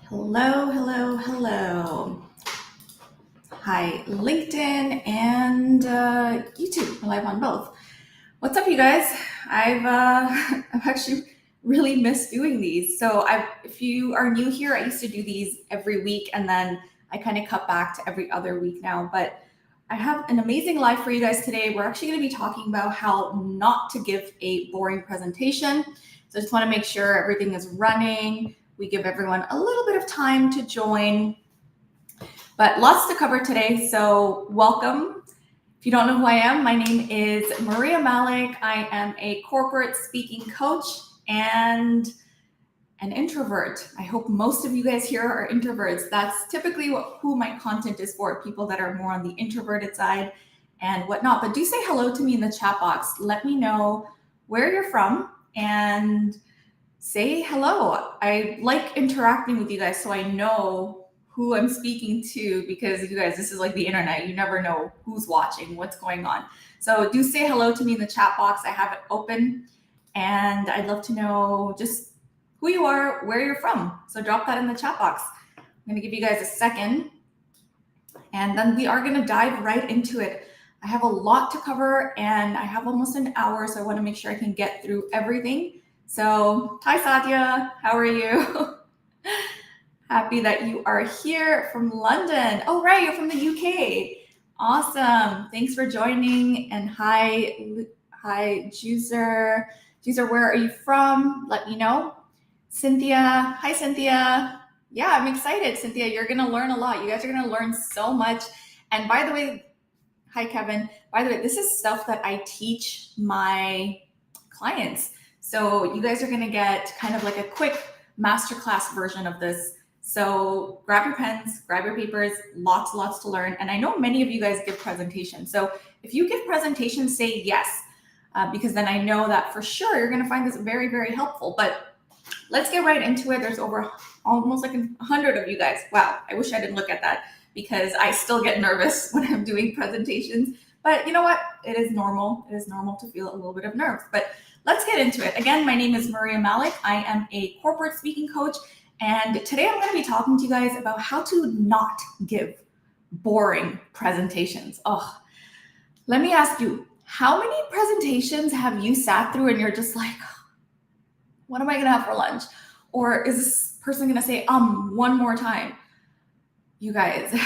Hello, hello, hello. Hi, LinkedIn and YouTube. I'm live on both. What's up, you guys? I've actually really missed doing these. So if you are new here, I used to do these every week, and then I kind of cut back to every other week now. But I have an amazing live for you guys today. We're actually going to be talking about how not to give a boring presentation. So I just want to make sure everything is running. We give everyone a little bit of time to join, but lots to cover today. So welcome. If you don't know who I am, my name is Maria Malik. I am a corporate speaking coach and an introvert. I hope most of you guys here are introverts. That's typically who my content is for, people that are more on the introverted side and whatnot. But do say hello to me in the chat box. Let me know where you're from and say hello. I like interacting with you guys so I know who I'm speaking to, because you guys, this is like the internet. You never know who's watching, what's going on. So do say hello to me in the chat box. I have it open and I'd love to know just who you are, where you're from. So drop that in the chat box. I'm gonna give you guys a second and then we are gonna dive right into it. I have a lot to cover and I have almost an hour, so I wanna make sure I can get through everything. So, hi Satya, how are you? Happy that you are here from London. Oh, right, you're from the UK. Awesome, thanks for joining. And hi, Juicer. Juicer, where are you from? Let me know. Cynthia, hi Cynthia. Yeah, I'm excited, Cynthia. You're gonna learn a lot. You guys are gonna learn so much. And by the way, hi Kevin. By the way, this is stuff that I teach my clients. So you guys are gonna get kind of like a quick masterclass version of this. So grab your pens, grab your papers, lots to learn. And I know many of you guys give presentations. So if you give presentations, say yes, because then I know that for sure you're gonna find this very, very helpful. But let's get right into it. There's over almost like 100 of you guys. Wow, I wish I didn't look at that because I still get nervous when I'm doing presentations. But you know what? It is normal. It is normal to feel a little bit of nerves. But let's get into it. Again, my name is Maria Malik. I am a corporate speaking coach. And today I'm going to be talking to you guys about how to not give boring presentations. Oh, let me ask you, how many presentations have you sat through and you're just like, what am I going to have for lunch? Or is this person going to say, one more time? You guys,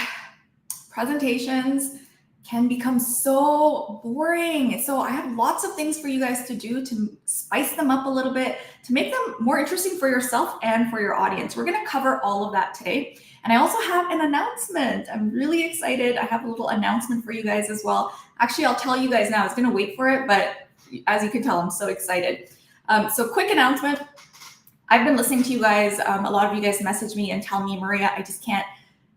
presentations can become so boring. So I have lots of things for you guys to do to spice them up a little bit, to make them more interesting for yourself and for your audience. We're going to cover all of that today. And I also have an announcement. I'm really excited. I have a little announcement for you guys as well. Actually, I'll tell you guys now. I was going to wait for it, but as you can tell, I'm so excited. So quick announcement. I've been listening to you guys. A lot of you guys message me and tell me, Maria, I just can't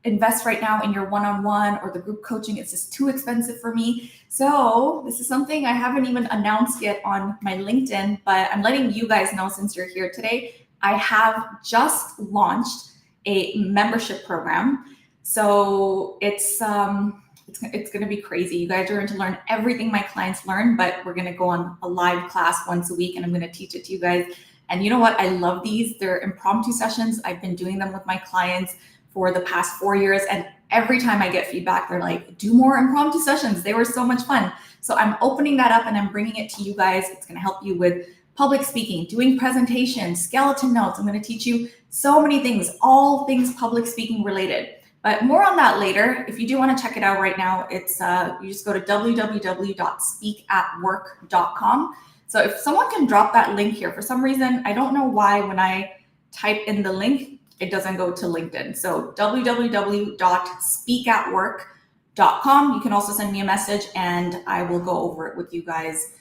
invest right now in your one-on-one or the group coaching. It's just too expensive for me. So this is something I haven't even announced yet on my LinkedIn, but I'm letting you guys know since you're here today. I have just launched a membership program. So it's going to be crazy. You guys are going to learn everything my clients learn, but we're going to go on a live class once a week and I'm going to teach it to you guys. And you know what? I love these. They're impromptu sessions. I've been doing them with my clients for the past 4 years. And every time I get feedback, they're like, do more impromptu sessions. They were so much fun. So I'm opening that up and I'm bringing it to you guys. It's going to help you with public speaking, doing presentations, skeleton notes. I'm going to teach you so many things, all things public speaking related. But more on that later. If you do want to check it out right now, it's you just go to www.speakatwork.com. So if someone can drop that link here, for some reason, I don't know why when I type in the link, it doesn't go to LinkedIn. So www.speakatwork.com. You can also send me a message and I will go over it with you guys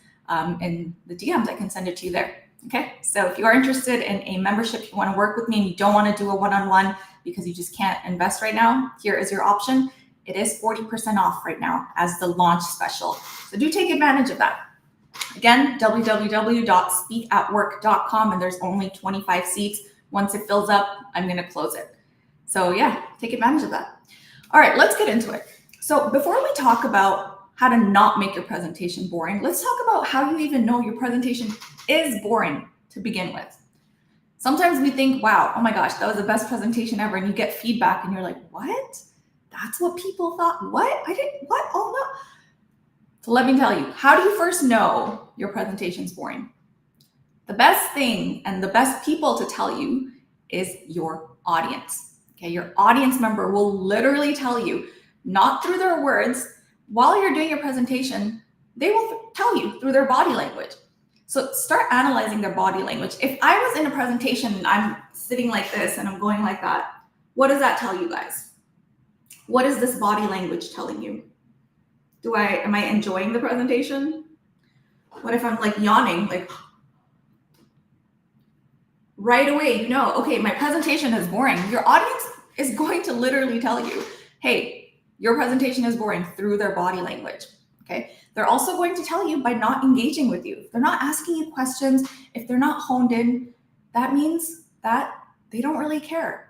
in the DMs. I can send it to you there. Okay. So if you are interested in a membership, you want to work with me and you don't want to do a one-on-one because you just can't invest right now, here is your option. It is 40% off right now as the launch special. So do take advantage of that. Again, www.speakatwork.com, and there's only 25 seats. Once it fills up, I'm going to close it. So yeah, take advantage of that. All right, let's get into it. So before we talk about how to not make your presentation boring, let's talk about how you even know your presentation is boring to begin with. Sometimes we think, wow, oh my gosh, that was the best presentation ever. And you get feedback and you're like, what? That's what people thought? What? What? Oh no. So let me tell you, how do you first know your presentation's boring? The best thing and the best people to tell you is your audience. Okay, your audience member will literally tell you, not through their words, while you're doing your presentation, they will tell you through their body language. So start analyzing their body language. If I was in a presentation and I'm sitting like this and I'm going like that, what does that tell you guys? What is this body language telling you? Am I enjoying the presentation? What if I'm like yawning, like right away, you know, okay, my presentation is boring. Your audience is going to literally tell you, hey, your presentation is boring through their body language, okay? They're also going to tell you by not engaging with you. If they're not asking you questions, if they're not honed in, that means that they don't really care.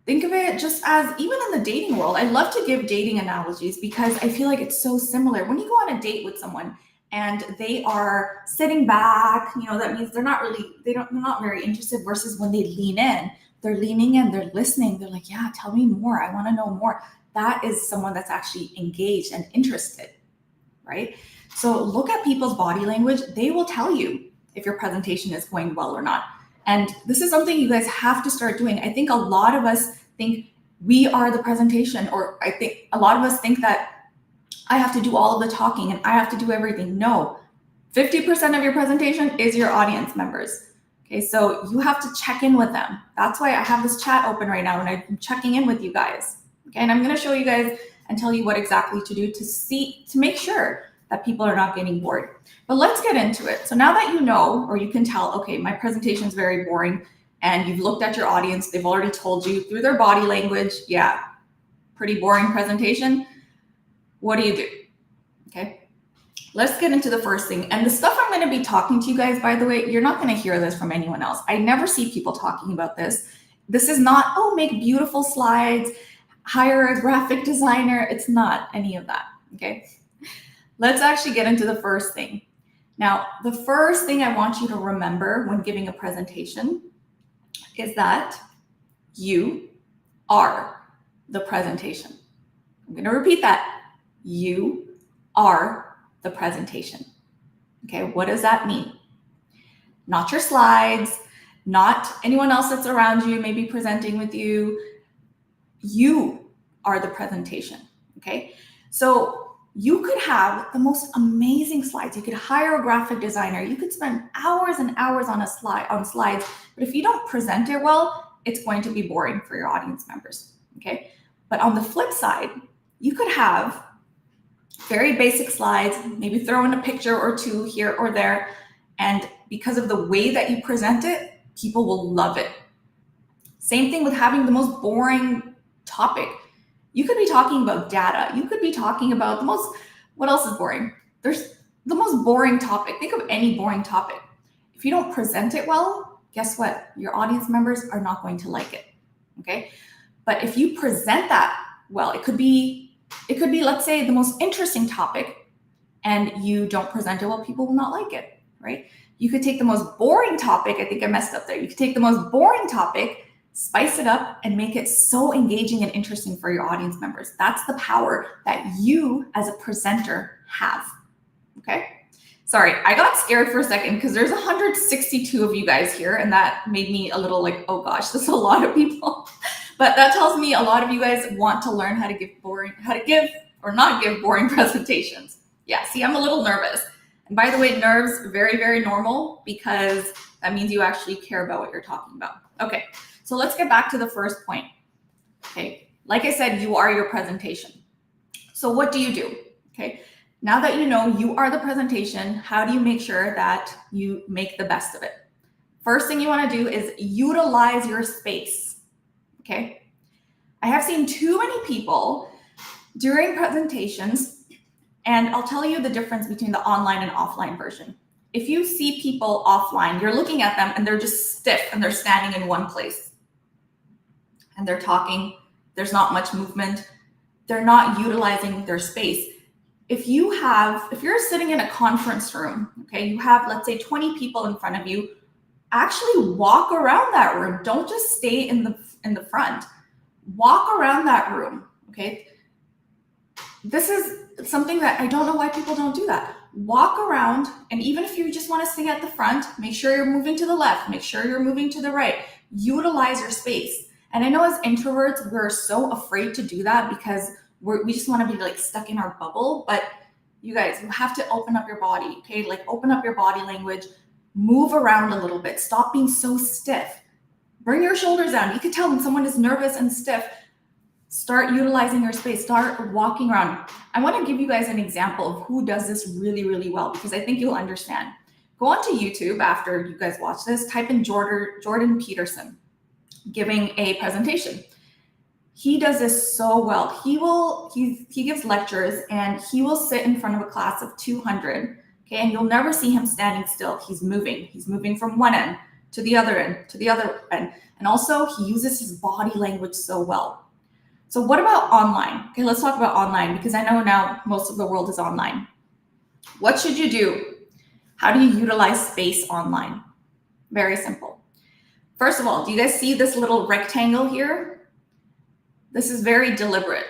Think of it just as, even in the dating world, I love to give dating analogies because I feel like it's so similar. When you go on a date with someone and they are sitting back, you know, that means they're not very interested, versus when they lean in, they're leaning in, they're listening. They're like, yeah, tell me more. I want to know more. That is someone that's actually engaged and interested, right? So look at people's body language. They will tell you if your presentation is going well or not. And this is something you guys have to start doing. I think a lot of us think we are the presentation, or I think a lot of us think that I have to do all of the talking and I have to do everything. No, 50% of your presentation is your audience members. Okay, so you have to check in with them. That's why I have this chat open right now and I'm checking in with you guys. Okay, and I'm gonna show you guys and tell you what exactly to do to make sure that people are not getting bored. But let's get into it. So now that you know, or you can tell, okay, my presentation is very boring, and you've looked at your audience, they've already told you through their body language, yeah, pretty boring presentation. What do you do? Okay, let's get into the first thing. And the stuff I'm going to be talking to you guys, by the way, you're not going to hear this from anyone else. I never see people talking about this. This is not, oh, make beautiful slides, hire a graphic designer. It's not any of that, okay? Let's actually get into the first thing. Now, the first thing I want you to remember when giving a presentation is that you are the presentation. I'm going to repeat that. You are the presentation. Okay, what does that mean? Not your slides, not anyone else that's around you, maybe presenting with you. You are the presentation, okay? So you could have the most amazing slides. You could hire a graphic designer. You could spend hours and hours on slides, but if you don't present it well, it's going to be boring for your audience members, okay? But on the flip side, you could have very basic slides, maybe throw in a picture or two here or there, and because of the way that you present it, people will love it. Same thing with having the most boring topic. You could be talking about data. You could be talking about what else is boring? There's the most boring topic. Think of any boring topic. If you don't present it well, guess what? Your audience members are not going to like it, okay? But if you present that well, it could be, let's say, the most interesting topic, and you don't present it well, people will not like it, right? You could take the most boring topic. I think I messed up there. You could take the most boring topic, spice it up, and make it so engaging and interesting for your audience members. That's the power that you as a presenter have, okay? Sorry, I got scared for a second because there's 162 of you guys here, and that made me a little like, oh gosh, this is a lot of people. But that tells me a lot of you guys want to learn how to give or not give boring presentations. Yeah, see, I'm a little nervous. And by the way, nerves, very, very normal, because that means you actually care about what you're talking about. Okay. So let's get back to the first point. Okay, like I said, you are your presentation. So what do you do? Okay, now that you know you are the presentation, how do you make sure that you make the best of it? First thing you want to do is utilize your space. Okay, I have seen too many people during presentations, and I'll tell you the difference between the online and offline version. If you see people offline, you're looking at them and they're just stiff and they're standing in one place. And they're talking, there's not much movement, they're not utilizing their space. If you're sitting in a conference room, okay, you have, let's say, 20 people in front of you, actually walk around that room. Don't just stay in the front. Walk around that room, okay? This is something that I don't know why people don't do that. Walk around, and even if you just want to stay at the front, make sure you're moving to the left, make sure you're moving to the right. Utilize your space. And I know as introverts, we're so afraid to do that because we just want to be like stuck in our bubble. But you guys, you have to open up your body, okay? Like open up your body language, move around a little bit, stop being so stiff. Bring your shoulders down. You can tell when someone is nervous and stiff. Start utilizing your space, start walking around. I want to give you guys an example of who does this really, really well, because I think you'll understand. Go onto YouTube after you guys watch this, type in Jordan Peterson giving a presentation. He does this so well. He gives lectures and he will sit in front of a class of 200, okay, and you'll never see him standing still. He's moving from one end to the other end, to the other end. And also he uses his body language so well. So what about online? Okay, let's talk about online because I know now most of the world is online. What should you do? How do you utilize space online? Very simple. First of all, do you guys see this little rectangle here? This is very deliberate,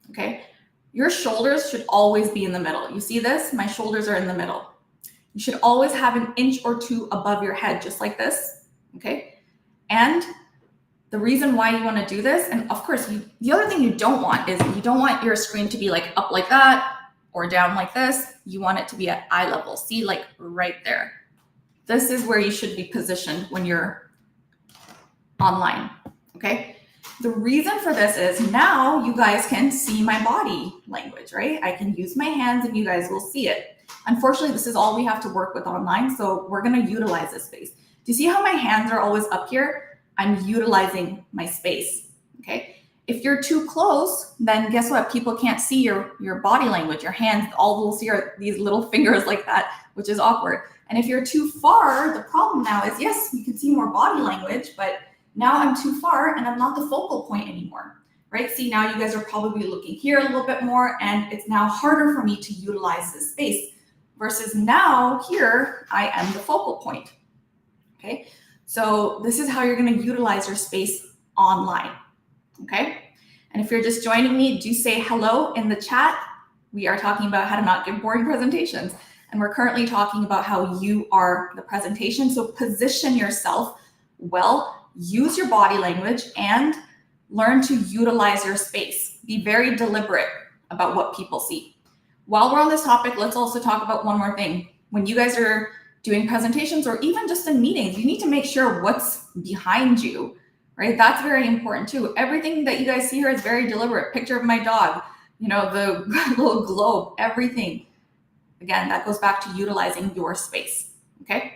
okay? Your shoulders should always be in the middle. You see this? My shoulders are in the middle. You should always have an inch or two above your head, just like this, okay? And the reason why you want to do this, and of course, the other thing you don't want is you don't want your screen to be like up like that or down like this. You want it to be at eye level. See, like right there. This is where you should be positioned when you're online, okay? The reason for this is now you guys can see my body language, right? I can use my hands and you guys will see it. Unfortunately, this is all we have to work with online, so we're going to utilize this space. Do you see how my hands are always up here? I'm utilizing my space, okay? If you're too close, then guess what? People can't see your body language, your hands. All they'll see are these little fingers like that, which is awkward. And if you're too far, the problem now is, yes, you can see more body language, but now I'm too far and I'm not the focal point anymore, right? See, now you guys are probably looking here a little bit more and it's now harder for me to utilize this space versus now here, I am the focal point, okay? So this is how you're going to utilize your space online, okay? And if you're just joining me, do say hello in the chat. We are talking about how to not give boring presentations. And we're currently talking about how you are the presentation. So position yourself well, use your body language, and learn to utilize your space. Be very deliberate about what people see. While we're on this topic, let's also talk about one more thing. When you guys are doing presentations or even just in meetings, you need to make sure what's behind you, right? That's very important too. Everything that you guys see here is very deliberate. Picture of my dog, you know, the little globe, everything. Again, that goes back to utilizing your space, okay?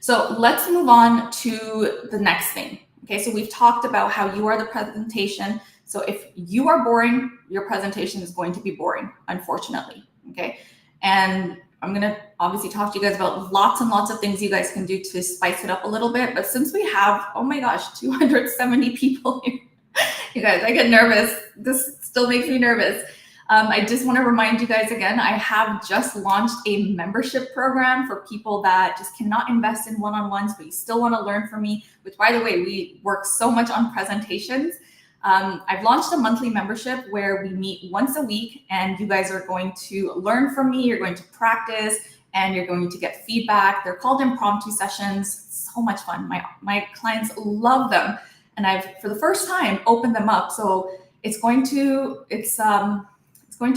So let's move on to the next thing. Okay, so we've talked about how you are the presentation. So if you are boring, your presentation is going to be boring, unfortunately, okay? And I'm gonna obviously talk to you guys about lots and lots of things you guys can do to spice it up a little bit. But since we have, oh my gosh, 270 people here, you guys, I get nervous. This still makes me nervous. I just want to remind you guys again, I have just launched a membership program for people that just cannot invest in one-on-ones, but you still want to learn from me, which by the way, we work so much on presentations. I've launched a monthly membership where we meet once a week and you guys are going to learn from me, you're going to practice, and you're going to get feedback. They're called impromptu sessions. So much fun. My clients love them. And I've, for the first time, opened them up. So it's going to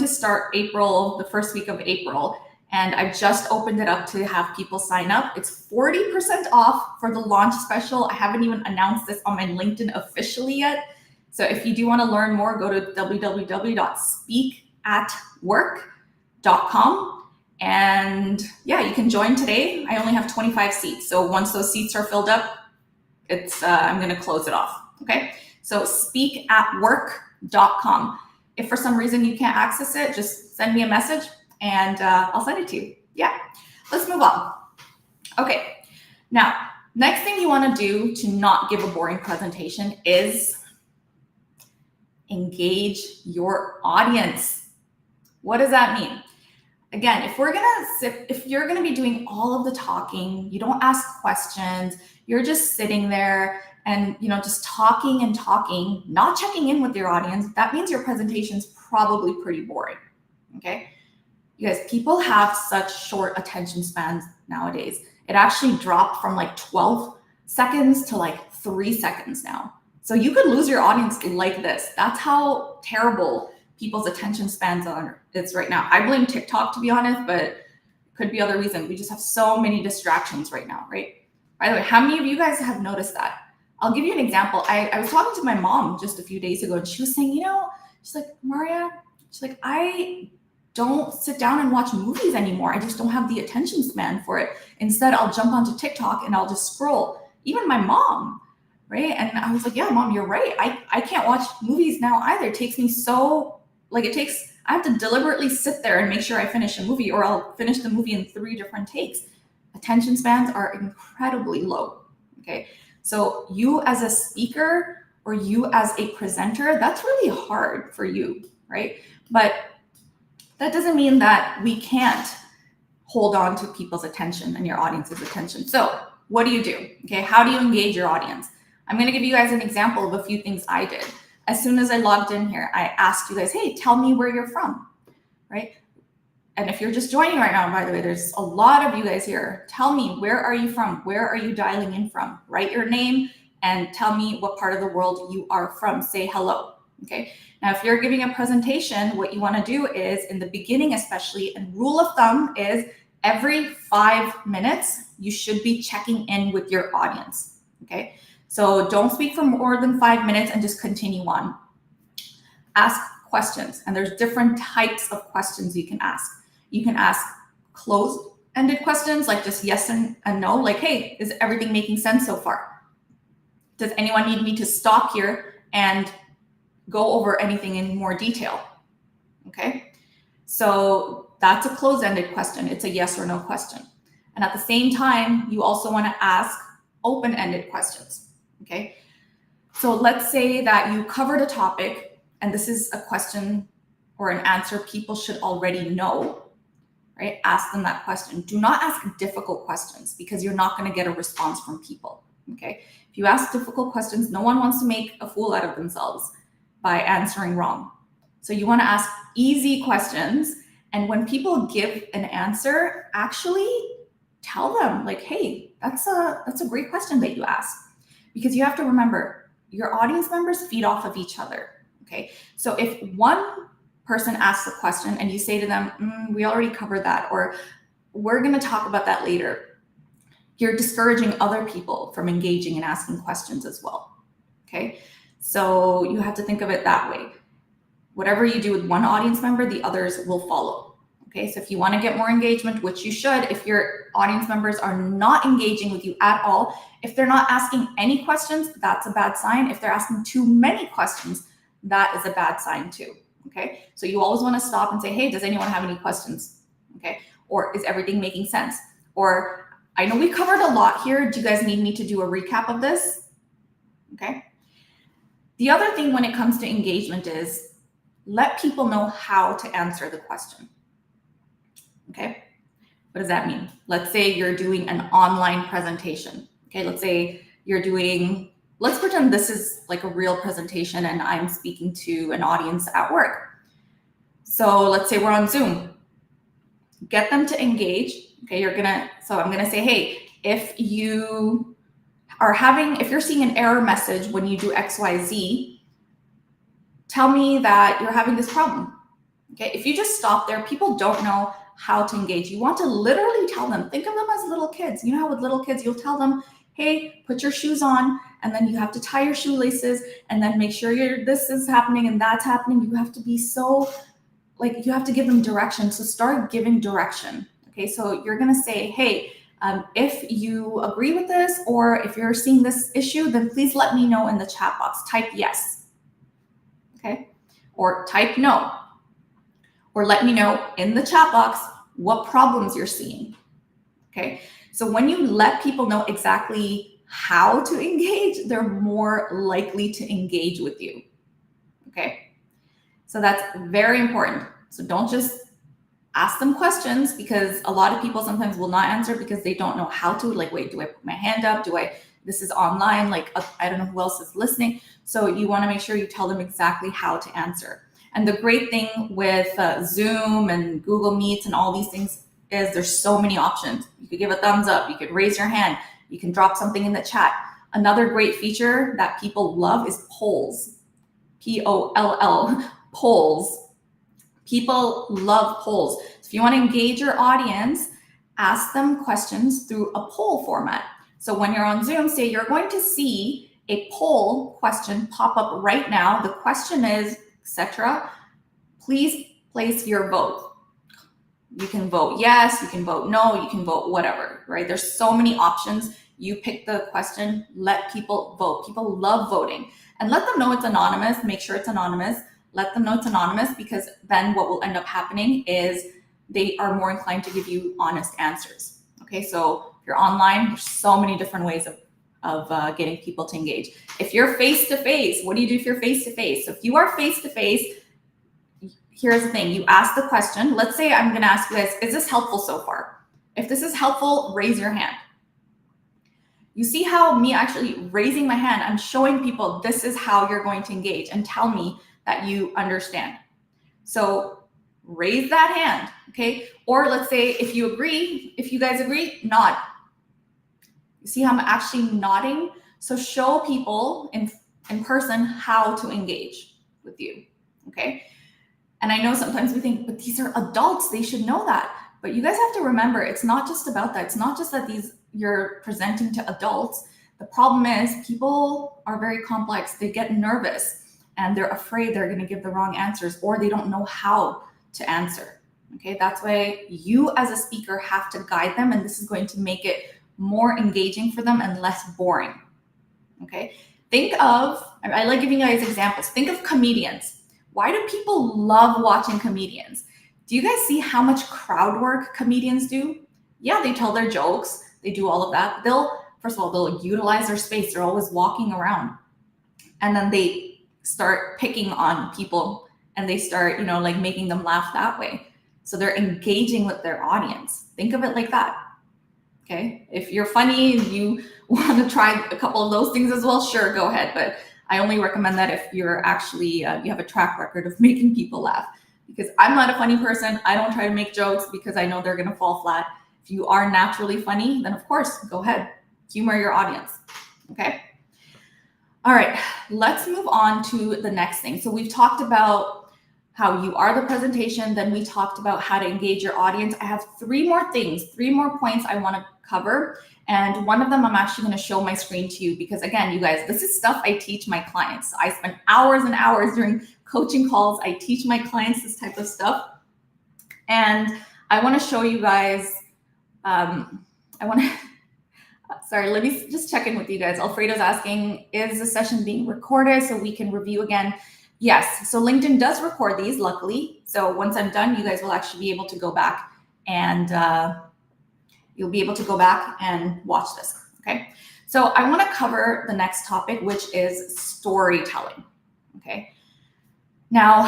start April, the first week of April. And I just opened it up to have people sign up. It's 40% off for the launch special. I haven't even announced this on my LinkedIn officially yet. So if you do want to learn more, go to www.speakatwork.com. And yeah, you can join today. I only have 25 seats. So once those seats are filled up, I'm going to close it off. Okay. So speakatwork.com. If for some reason you can't access it, just send me a message and I'll send it to you. Yeah. Let's move on. Okay. Now, next thing you want to do to not give a boring presentation is engage your audience. What does that mean? again, if you're gonna be doing all of the talking, you don't ask questions, you're just sitting there and just talking and talking, not checking in with your audience, that means your presentation's probably pretty boring. Okay? You guys, people have such short attention spans nowadays. It actually dropped from like 12 seconds to like 3 seconds now. So you could lose your audience like this. That's how terrible people's attention spans are it's right now. I blame TikTok, to be honest, but it could be other reasons. We just have so many distractions right now, right? By the way, how many of you guys have noticed that? I'll give you an example. I was talking to my mom just a few days ago, and she was saying, she's like, Maria, she's like, I don't sit down and watch movies anymore. I just don't have the attention span for it. Instead, I'll jump onto TikTok and I'll just scroll. Even my mom, right? And I was like, yeah, Mom, you're right. I can't watch movies now either. It takes me I have to deliberately sit there and make sure I finish a movie, or I'll finish the movie in 3 different takes. Attention spans are incredibly low, okay? So you as a speaker or you as a presenter, that's really hard for you, right? But that doesn't mean that we can't hold on to people's attention and your audience's attention. So what do you do? Okay, how do you engage your audience? I'm gonna give you guys an example of a few things I did. As soon as I logged in here, I asked you guys, hey, tell me where you're from, right? And if you're just joining right now, by the way, there's a lot of you guys here. Tell me, where are you from? Where are you dialing in from? Write your name and tell me what part of the world you are from. Say hello, okay? Now, if you're giving a presentation, what you wanna do is, in the beginning especially, and rule of thumb is every 5 minutes, you should be checking in with your audience, okay? So don't speak for more than 5 minutes and just continue on. Ask questions, and there's different types of questions you can ask. You can ask closed-ended questions, like just yes and no, like, hey, is everything making sense so far? Does anyone need me to stop here and go over anything in more detail? Okay, so that's a closed-ended question. It's a yes or no question. And at the same time, you also want to ask open-ended questions. Okay, so let's say that you covered a topic, and this is a question or an answer people should already know, right? Ask them that question. Do not ask difficult questions, because you're not going to get a response from people, okay? If you ask difficult questions, no one wants to make a fool out of themselves by answering wrong. So you want to ask easy questions, and when people give an answer, actually tell them like, hey, that's a great question that you asked. Because you have to remember, your audience members feed off of each other, okay? So if one person asks a question and you say to them, we already covered that, or we're gonna talk about that later, you're discouraging other people from engaging and asking questions as well, okay? So you have to think of it that way. Whatever you do with one audience member, the others will follow. Okay, so if you want to get more engagement, which you should, if your audience members are not engaging with you at all, if they're not asking any questions, that's a bad sign. If they're asking too many questions, that is a bad sign too. Okay, so you always want to stop and say, hey, does anyone have any questions? Okay, or is everything making sense? Or I know we covered a lot here. Do you guys need me to do a recap of this? Okay. The other thing when it comes to engagement is let people know how to answer the question. Okay, what does that mean? Let's say you're doing an online presentation. Okay, let's say let's pretend this is like a real presentation and I'm speaking to an audience at work. So let's say we're on Zoom. Get them to engage. Okay, I'm gonna say, hey, if you're seeing an error message when you do XYZ, tell me that you're having this problem. Okay, if you just stop there, people don't know how to engage. You want to literally tell them, think of them as little kids. You know how with little kids, you'll tell them, hey, put your shoes on, and then you have to tie your shoelaces, and then make sure this is happening and that's happening. You have to be you have to give them direction. So start giving direction. Okay, so you're gonna say, hey, if you agree with this, or if you're seeing this issue, then please let me know in the chat box. Type yes, okay? Or type no. Or let me know in the chat box what problems you're seeing, okay? So when you let people know exactly how to engage, they're more likely to engage with you, okay? So that's very important. So don't just ask them questions, because a lot of people sometimes will not answer because they don't know how to. Like, wait, do I put my hand up? This is online, like I don't know who else is listening. So you want to make sure you tell them exactly how to answer. And the great thing with Zoom and Google Meets and all these things is there's so many options. You could give a thumbs up, you could raise your hand, you can drop something in the chat. Another great feature that people love is polls. P-O-L-L, polls. People love polls. So if you want to engage your audience, ask them questions through a poll format. So when you're on Zoom, say you're going to see a poll question pop up right now. The question is, etc. Please place your vote. You can vote yes, you can vote no, you can vote whatever, right? There's so many options. You pick the question, let people vote. People love voting. And let them know it's anonymous. Make sure it's anonymous. Let them know it's anonymous, because then what will end up happening is they are more inclined to give you honest answers. Okay, so if you're online, there's so many different ways of getting people to engage. If you're face-to-face, what do you do if you're face-to-face? So if you are face-to-face, here's the thing. You ask the question. Let's say I'm going to ask you guys, is this helpful so far? If this is helpful, raise your hand. You see how me actually raising my hand, I'm showing people this is how you're going to engage, and tell me that you understand. So raise that hand, okay? Or let's say if you agree, if you guys agree, nod. You see how I'm actually nodding? So show people in person how to engage with you, okay? And I know sometimes we think, but these are adults, they should know that. But you guys have to remember, it's not just about that. It's not just that you're presenting to adults. The problem is people are very complex. They get nervous and they're afraid they're going to give the wrong answers, or they don't know how to answer. Okay, that's why you as a speaker have to guide them, and this is going to make it more engaging for them and less boring. Okay, think of, I like giving you guys examples. Think of comedians. Why do people love watching comedians? Do you guys see how much crowd work comedians do? Yeah, they tell their jokes, they do all of that. First of all, they'll utilize their space. They're always walking around. And then they start picking on people and they start, like making them laugh that way. So they're engaging with their audience. Think of it like that. Okay. If you're funny and you want to try a couple of those things as well, sure, go ahead. But I only recommend that if you're actually, you have a track record of making people laugh. Because I'm not a funny person. I don't try to make jokes because I know they're going to fall flat. If you are naturally funny, then of course, go ahead, humor your audience, okay? All right, let's move on to the next thing. So we've talked about how you are the presentation, then we talked about how to engage your audience. I have three more points I want to cover. And one of them I'm actually going to show my screen to you because, again, you guys, this is stuff I teach my clients. I spend hours and hours during coaching calls. I teach my clients this type of stuff. And I want to show you guys, sorry, let me just check in with you guys. Alfredo's asking, is the session being recorded so we can review again? Yes, so LinkedIn does record these, luckily. So once I'm done, you guys will actually be able to go back and watch this, okay? So I want to cover the next topic, which is storytelling, okay? Now,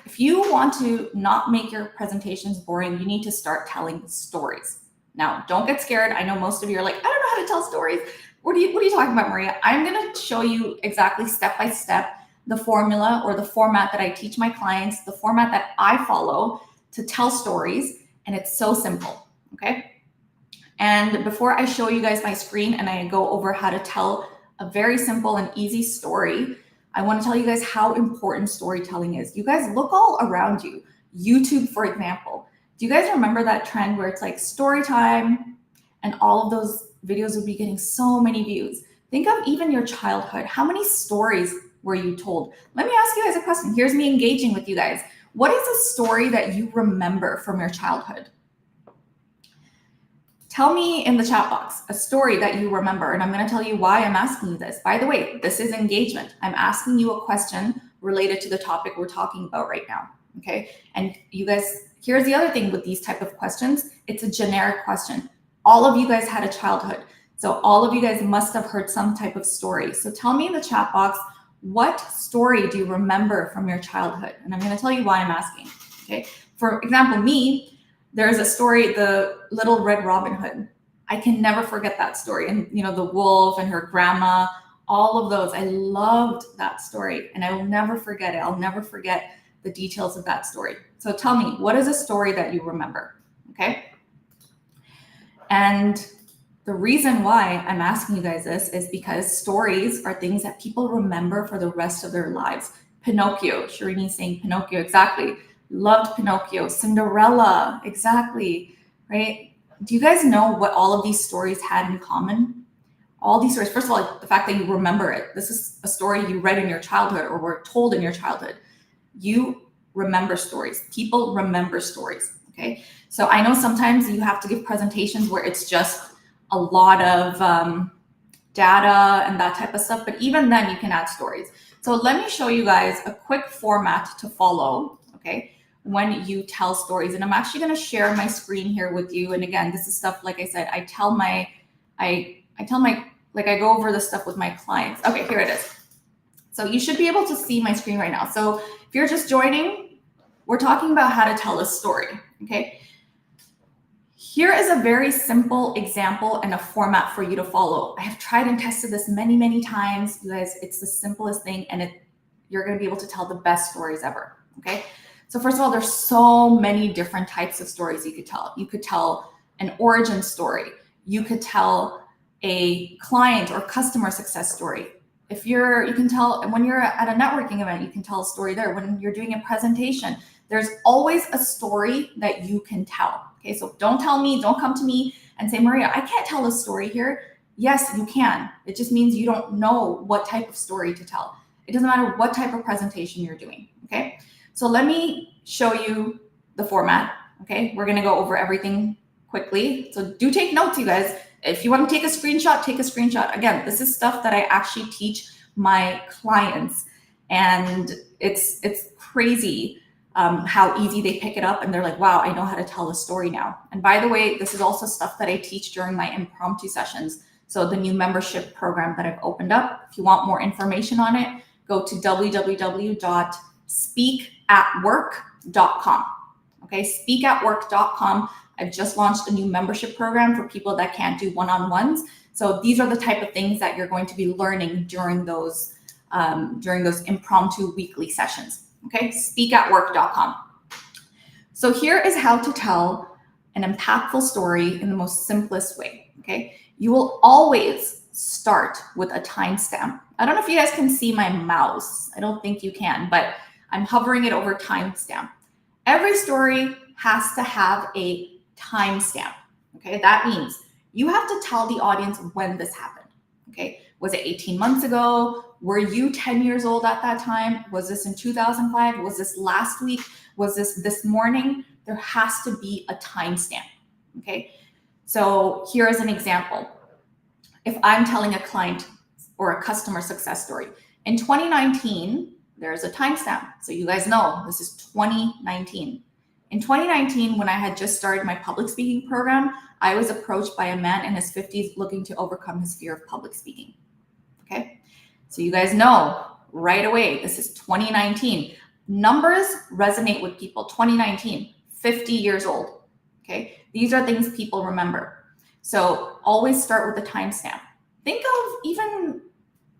if you want to not make your presentations boring, you need to start telling stories. Now, don't get scared. I know most of you are like, I don't know how to tell stories. What are you talking about, Maria? I'm going to show you exactly step by step the formula or the format that I teach my clients, the format that I follow to tell stories, and it's so simple, okay? And before I show you guys my screen and I go over how to tell a very simple and easy story, I want to tell you guys how important storytelling is. You guys look all around you. YouTube, for example. Do you guys remember that trend where it's like story time and all of those videos would be getting so many views? Think of even your childhood. How many stories were you told? Let me ask you guys a question. Here's me engaging with you guys. What is a story that you remember from your childhood? Tell me in the chat box a story that you remember, and I'm going to tell you why I'm asking you this. By the way, this is engagement. I'm asking you a question related to the topic we're talking about right now, okay? And you guys, here's the other thing with these type of questions. It's a generic question. All of you guys had a childhood, so all of you guys must have heard some type of story. So tell me in the chat box, what story do you remember from your childhood? And I'm going to tell you why I'm asking, okay? For example, me, There's a story, the Little Red Robin Hood. I can never forget that story. And the wolf and her grandma, all of those. I loved that story, and I will never forget it. I'll never forget the details of that story. So tell me, what is a story that you remember? Okay. And the reason why I'm asking you guys this is because stories are things that people remember for the rest of their lives. Pinocchio, Shirini's saying Pinocchio, exactly. Loved Pinocchio. Cinderella, exactly, right? Do you guys know what all of these stories had in common? All these stories, first of all, the fact that you remember it. This is a story you read in your childhood or were told in your childhood. You remember stories. People remember stories, okay? So I know sometimes you have to give presentations where it's just a lot of data and that type of stuff, but even then you can add stories. So let me show you guys a quick format to follow, okay, when you tell stories. And I'm actually going to share my screen here with you. And again, this is stuff, like I said, I go over this stuff with my clients. Okay, here it is. So you should be able to see my screen right now. So if you're just joining, we're talking about how to tell a story, okay? Here is a very simple example and a format for you to follow. I have tried and tested this many, many times. You guys, it's the simplest thing, and you're going to be able to tell the best stories ever, okay? So first of all, there's so many different types of stories you could tell. You could tell an origin story. You could tell a client or customer success story. You can tell when you're at a networking event, you can tell a story there. When you're doing a presentation, there's always a story that you can tell. Okay, so don't come to me and say, Maria, I can't tell a story here. Yes, you can. It just means you don't know what type of story to tell. It doesn't matter what type of presentation you're doing. Okay, so let me show you the format. Okay, we're gonna go over everything quickly. So do take notes, you guys. If you want to take a screenshot, take a screenshot. Again, this is stuff that I actually teach my clients, and it's crazy how easy they pick it up, and they're like, wow, I know how to tell a story now. And by the way, this is also stuff that I teach during my impromptu sessions. So the new membership program that I've opened up, if you want more information on it, go to www.speakatwork.com. Okay, speakatwork.com. I've just launched a new membership program for people that can't do one-on-ones. So these are the type of things that you're going to be learning during those impromptu weekly sessions. Okay, speakatwork.com. So here is how to tell an impactful story in the most simplest way. Okay, you will always start with a timestamp. I don't know if you guys can see my mouse. I don't think you can, but I'm hovering it over timestamp. Every story has to have a timestamp. Okay, that means you have to tell the audience when this happened. Okay, was it 18 months ago? Were you 10 years old at that time? Was this in 2005? Was this last week? Was this morning? There has to be a timestamp. Okay, so here is an example. If I'm telling a client or a customer success story, in 2019, there's a timestamp. So you guys know this is 2019. In 2019, when I had just started my public speaking program, I was approached by a man in his 50s looking to overcome his fear of public speaking. Okay, so you guys know right away, this is 2019. Numbers resonate with people. 2019, 50 years old. Okay, these are things people remember. So always start with a timestamp. Think of even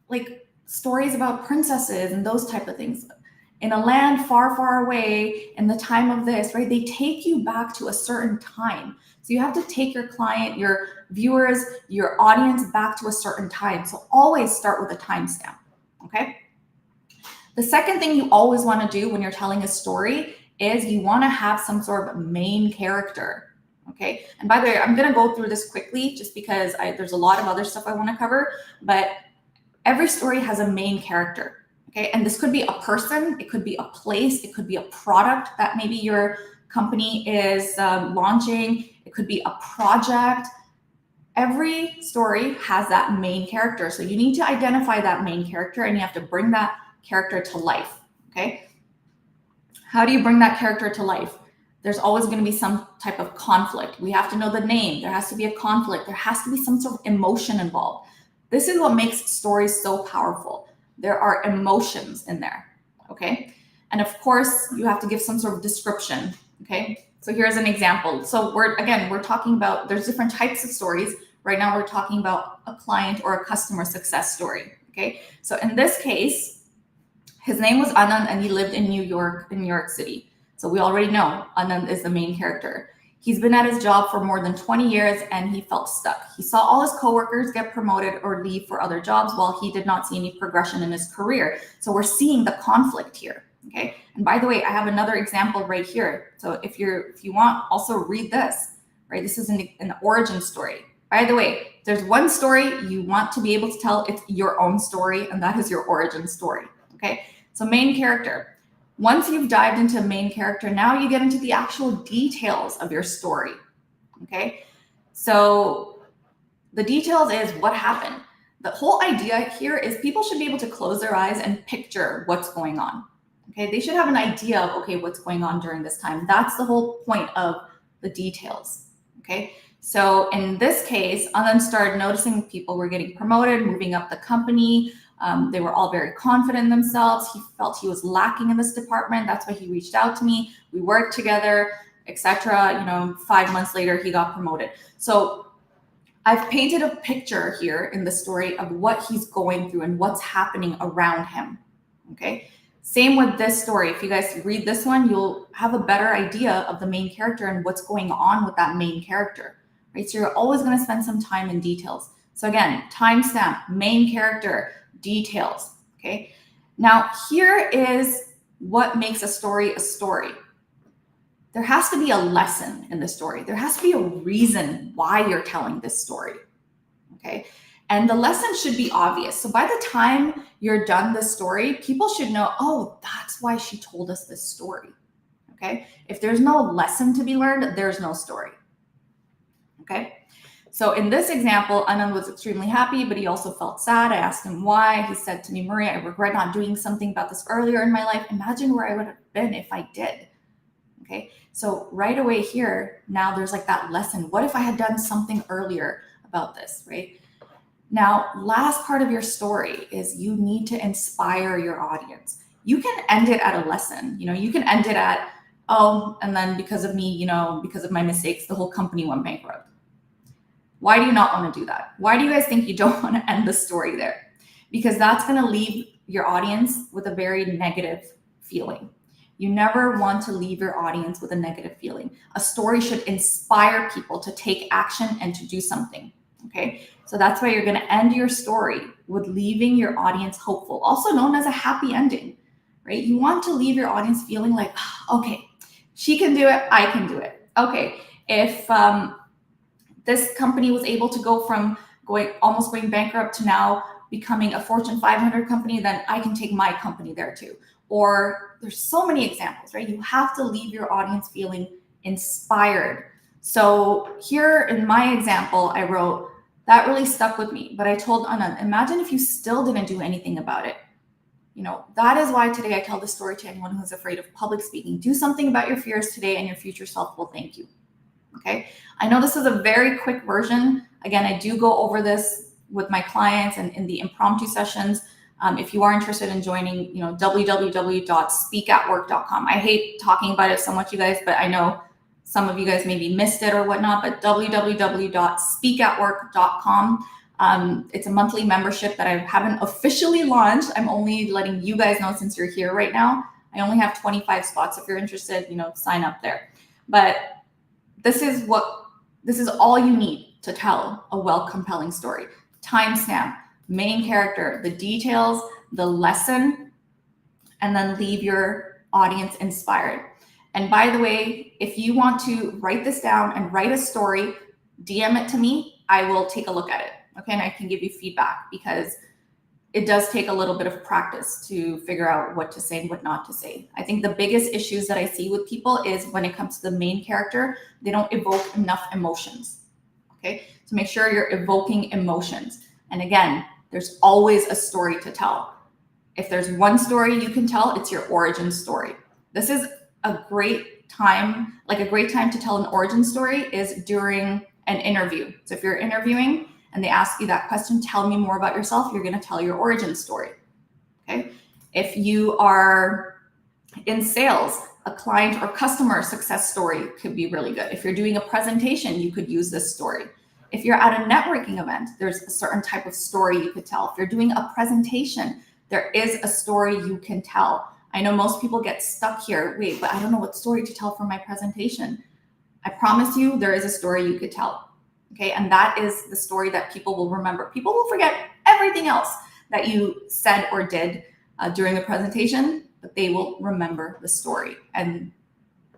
like stories about princesses and those type of things. In a land far, far away, in the time of this, right? They take you back to a certain time. So you have to take your client, your viewers, your audience back to a certain time. So always start with a timestamp, okay? The second thing you always want to do when you're telling a story is you want to have some sort of main character, okay? And by the way, I'm going to go through this quickly just because there's a lot of other stuff I want to cover, but every story has a main character. Okay, and this could be a person, it could be a place, it could be a product that maybe your company is launching, it could be a project. Every story has that main character. So you need to identify that main character and you have to bring that character to life, okay? How do you bring that character to life? There's always going to be some type of conflict. We have to know the name. There has to be a conflict. There has to be some sort of emotion involved. This is what makes stories so powerful. There are emotions in there, okay? And of course, you have to give some sort of description, okay? So here's an example. So we're talking about, there's different types of stories. Right now we're talking about a client or a customer success story. Okay. So in this case, his name was Anand and he lived in New York City. So we already know Anand is the main character. He's been at his job for more than 20 years and he felt stuck. He saw all his coworkers get promoted or leave for other jobs while he did not see any progression in his career. So we're seeing the conflict here. Okay. And by the way, I have another example right here. So if you want, also read this, right? This is an origin story. By the way, there's one story you want to be able to tell. It's your own story, and that is your origin story. Okay. So main character. Once you've dived into main character, now you get into the actual details of your story. Okay. So the details is what happened. The whole idea here is people should be able to close their eyes and picture what's going on. Okay, they should have an idea of, okay, what's going on during this time. That's the whole point of the details. Okay, so in this case, Anand started noticing people were getting promoted, moving up the company. They were all very confident in themselves. He felt he was lacking in this department. That's why he reached out to me. We worked together, etc. 5 months later, he got promoted. So I've painted a picture here in the story of what he's going through and what's happening around him. Okay. Same with this story. If you guys read this one, you'll have a better idea of the main character and what's going on with that main character, right? So you're always going to spend some time in details. So again, timestamp, main character, details, okay? Now, here is what makes a story a story. There has to be a lesson in the story. There has to be a reason why you're telling this story, okay? And the lesson should be obvious. So by the time you're done this story, people should know, oh, that's why she told us this story. Okay. If there's no lesson to be learned, there's no story. Okay. So in this example, Anand was extremely happy, but he also felt sad. I asked him why. He said to me, Maria, I regret not doing something about this earlier in my life. Imagine where I would have been if I did. Okay. So right away here, now there's like that lesson. What if I had done something earlier about this, right? Now, last part of your story is you need to inspire your audience. You can end it at a lesson. You can end it at, oh, and then because of me, because of my mistakes, the whole company went bankrupt. Why do you not want to do that? Why do you guys think you don't want to end the story there? Because that's going to leave your audience with a very negative feeling. You never want to leave your audience with a negative feeling. A story should inspire people to take action and to do something. Okay, so that's why you're going to end your story with leaving your audience hopeful, also known as a happy ending, right? You want to leave your audience feeling like, okay, she can do it, I can do it. Okay, if this company was able to go from almost going bankrupt to now becoming a Fortune 500 company, then I can take my company there too. Or there's so many examples, right? You have to leave your audience feeling inspired. So here in my example, I wrote, that really stuck with me. But I told Anand, imagine if you still didn't do anything about it. That is why today I tell this story to anyone who's afraid of public speaking. Do something about your fears today and your future self will thank you. Okay. I know this is a very quick version. Again, I do go over this with my clients and in the impromptu sessions. If you are interested in joining, www.speakatwork.com. I hate talking about it so much, you guys, but I know some of you guys maybe missed it or whatnot, but www.speakatwork.com. It's a monthly membership that I haven't officially launched. I'm only letting you guys know since you're here right now. I only have 25 spots. If you're interested, sign up there. But this is all you need to tell a well compelling story. Timestamp, main character, the details, the lesson, and then leave your audience inspired. And by the way, if you want to write this down and write a story, DM it to me. I will take a look at it. Okay. And I can give you feedback because it does take a little bit of practice to figure out what to say and what not to say. I think the biggest issues that I see with people is when it comes to the main character, they don't evoke enough emotions. Okay. So make sure you're evoking emotions. And again, there's always a story to tell. If there's one story you can tell, it's your origin story. This is a great time, to tell an origin story is during an interview. So if you're interviewing and they ask you that question, tell me more about yourself, you're going to tell your origin story. Okay. If you are In sales, a client or customer success story could be really good. If you're doing a presentation, you could use this story. If you're at a networking event, there's a certain type of story you could tell. If you're doing a presentation, there is a story you can tell. I know most people get stuck here. Wait, but I don't know what story to tell for my presentation. I promise you, there is a story you could tell. Okay, and that is the story that people will remember. People will forget everything else that you said or did during the presentation, but they will remember the story. And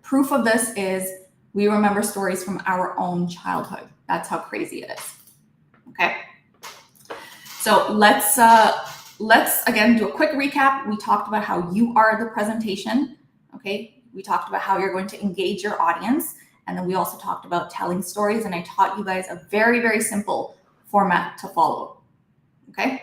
proof of this is we remember stories from our own childhood. That's how crazy it is. Okay, so let's again do a quick recap. We talked about how you are the presentation. Okay, we talked about how you're going to engage your audience. And then we also talked about telling stories, and I taught you guys a very, very simple format to follow, okay?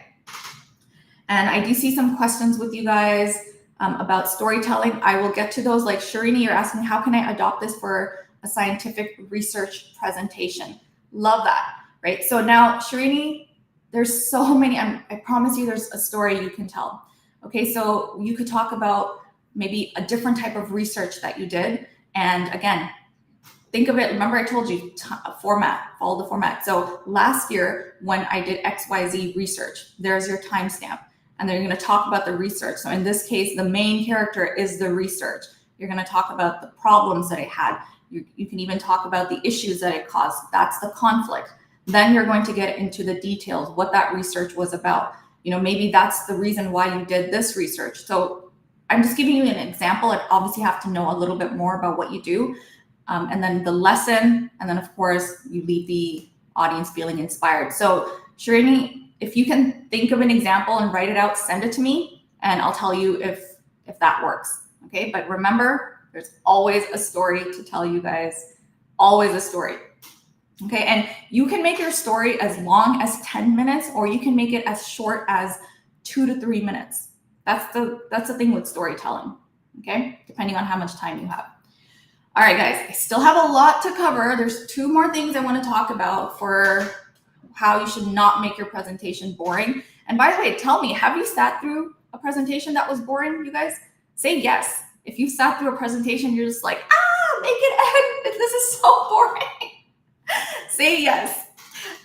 And I do see some questions with you guys about storytelling. I will get to those. Like Sharini, you're asking, how can I adopt this for a scientific research presentation? Love that, right? So now, Sharini, there's so many, I promise you there's a story you can tell. Okay, so you could talk about maybe a different type of research that you did. And again, think of it, remember I told you, format, follow the format. So last year when I did XYZ research, there's your timestamp. And then you're gonna talk about the research. So in this case, the main character is the research. You're gonna talk about the problems that I had. You can even talk about the issues that it caused. That's the conflict. Then you're going to get into the details, what that research was about. You know, maybe that's the reason why you did this research. So I'm just giving you an example. I obviously have to know a little bit more about what you do. And then the lesson, and then of course you leave the audience feeling inspired. So Sharini, if you can think of an example and write it out, send it to me, and I'll tell you if that works. Okay, but remember, there's always a story to tell you guys, always a story. Okay, and you can make your story as long as 10 minutes, or you can make it as short as 2 to 3 minutes. That's the thing with storytelling. Okay, depending on how much time you have. All right, guys, I still have a lot to cover. There's 2 more things I want to talk about for how you should not make your presentation boring. And by the way, tell me, have you sat through a presentation that was boring, you guys? Say yes. If you sat through a presentation, you're just like, make it end. This is so boring. Say yes.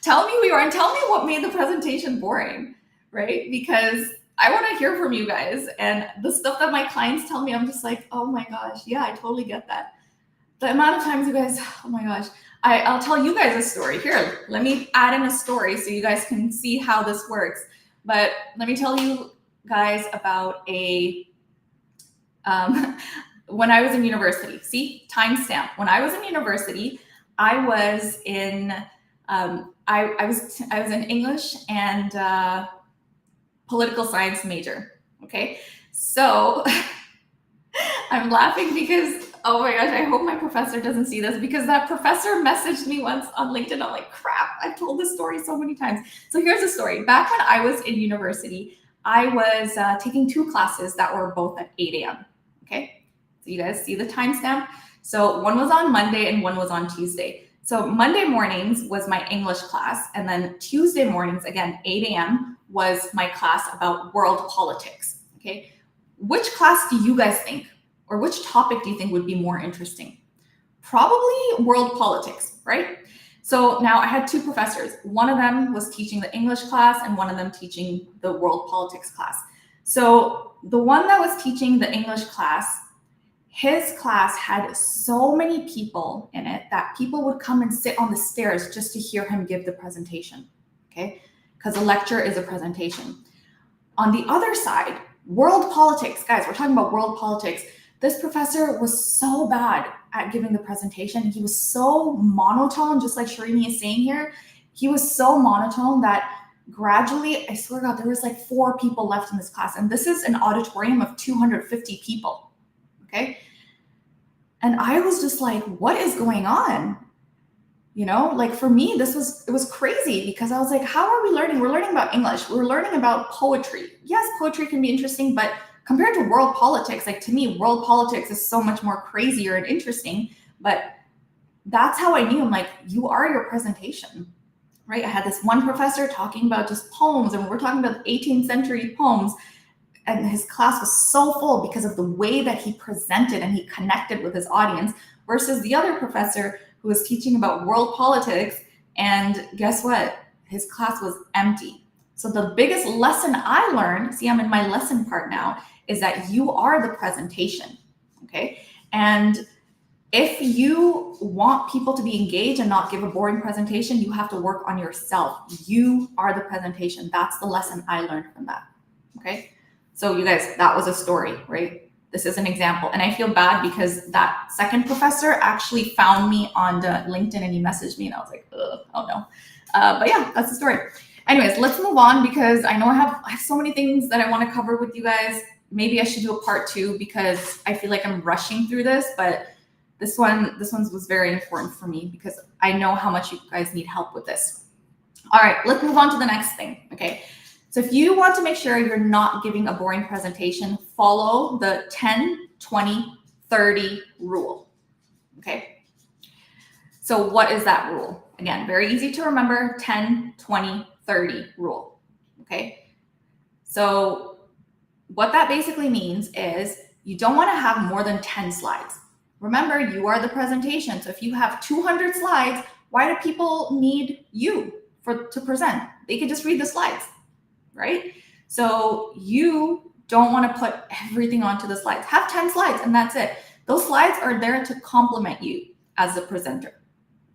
Tell me who you are and tell me what made the presentation boring, right? Because I want to hear from you guys. And the stuff that my clients tell me, I'm just like, oh my gosh, yeah, I totally get that. The amount of times you guys, oh my gosh, I'll tell you guys a story. Here, let me add in a story so you guys can see how this works. But let me tell you guys about when I was in university. See, timestamp. When I was in university, I was in I was in English and political science major. Okay, so I'm laughing because, oh my gosh, I hope my professor doesn't see this, because that professor messaged me once on LinkedIn. I'm like, crap, I've told this story so many times. So here's the story. Back when I was in university, I was taking 2 classes that were both at 8 a.m. Okay, so you guys see the timestamp? So one was on Monday and one was on Tuesday. So Monday mornings was my English class, and then Tuesday mornings, again, 8 a.m. was my class about world politics. Okay, which class do you guys think, or which topic do you think would be more interesting? Probably world politics, right? So now I had 2 professors. One of them was teaching the English class and one of them teaching the world politics class. So the one that was teaching the English class, his class had so many people in it that people would come and sit on the stairs just to hear him give the presentation, okay? Because a lecture is a presentation. On the other side, world politics, guys, we're talking about world politics. This professor was so bad at giving the presentation. He was so monotone, just like Sharini is saying here. He was so monotone that gradually, I swear to God, there was like 4 people left in this class. And this is an auditorium of 250 people. Okay. And I was just like, what is going on? You know, like for me, it was crazy, because I was like, how are we learning? We're learning about English. We're learning about poetry. Yes, poetry can be interesting, but compared to world politics, like to me, world politics is so much more crazier and interesting. But that's how I knew, I'm like, you are your presentation, right? I had this one professor talking about just poems, and we're talking about 18th century poems. and his class was so full because of the way that he presented and he connected with his audience, versus the other professor who was teaching about world politics. And guess what? His class was empty. So the biggest lesson I learned, see, I'm in my lesson part now, is that you are the presentation, okay? And if you want people to be engaged and not give a boring presentation, you have to work on yourself. You are the presentation. That's the lesson I learned from that, okay? So you guys, that was a story, right? This is an example. And I feel bad because that second professor actually found me on the LinkedIn and he messaged me and I was like, oh no. But yeah, that's the story. Anyways, let's move on because I know I have so many things that I want to cover with you guys. Maybe I should do a part 2 because I feel like I'm rushing through this, but this one was very important for me because I know how much you guys need help with this. All right, let's move on to the next thing, okay? So if you want to make sure you're not giving a boring presentation, follow the 10, 20, 30 rule, okay? So what is that rule? Again, very easy to remember, 10, 20, 30 rule, okay? So what that basically means is you don't want to have more than 10 slides. Remember, you are the presentation. So if you have 200 slides, why do people need you to present? They could just read the slides, right? So you don't want to put everything onto the slides. Have 10 slides and that's it. Those slides are there to complement you as the presenter,